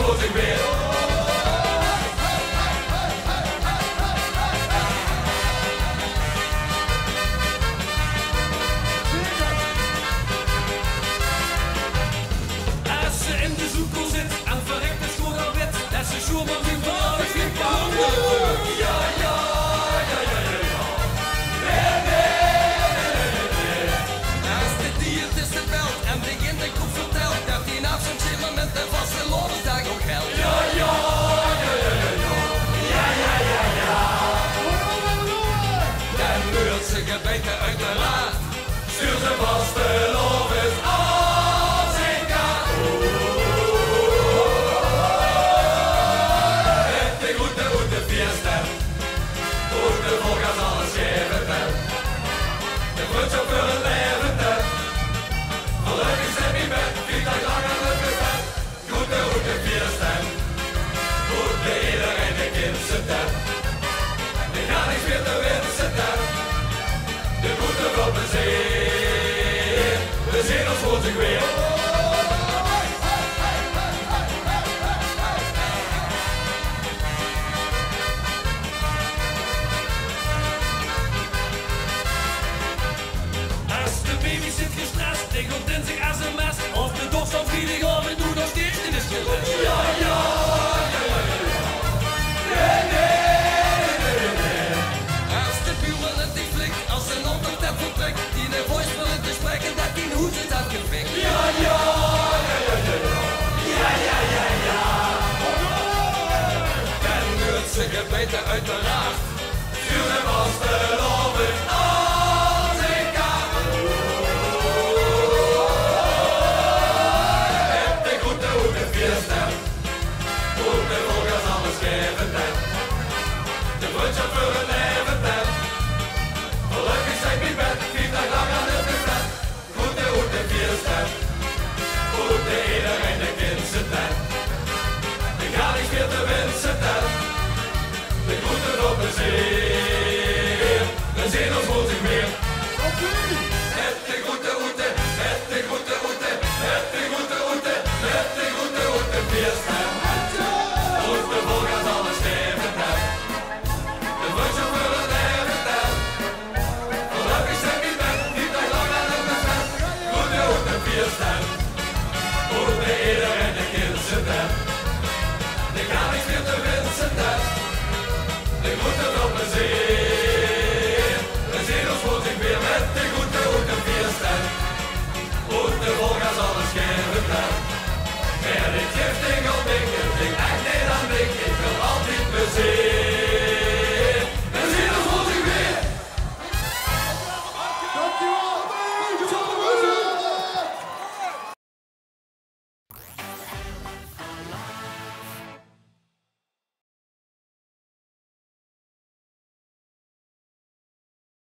voelt zich weer. Als ze in de zoekel zit en verrekt het schoon al wit, dat ze schoon maar niet van de flink handen. Ja, ja, ja, ja, ja, ja. Als de diëtist belt en begint de groep vertelt dat hij na zo'n chillen met de vaste loonsdag ook geldt. Ja, ja, ja, ja, ja, ja. Ja, ja, ja, ja. Dan leurt ze gebeten uit de laad. Stuur ze vaste loves als ik ga. Met de goede fiesta. Goede volgers alles geven tel. De vriendschap voor een leven tel. Gelukkig zijn die met, vliegtuig lang aan het buffet. Goede fiesta. Goede iedereen de kindse tel. Ik ga niks meer te wensen tel. De goede wil plezier. We zien ons voor zich weer. Als de baby zit gestrest, tegelt in zich als een mes. Of de dorst van vrijdagavond doet nog steeds in de schilder. Ja, ja, ja, ja, ja, ja. Nee, nee, nee, nee. Als de buurman het niet flikt, als een ander tap vertrekt, die de voice wil te spreken dat die hoed het had gefikt. Ja, ja, ja, ja, ja, ja. Ja, ja, ja, ja. Dan leurt ze gebeten uit de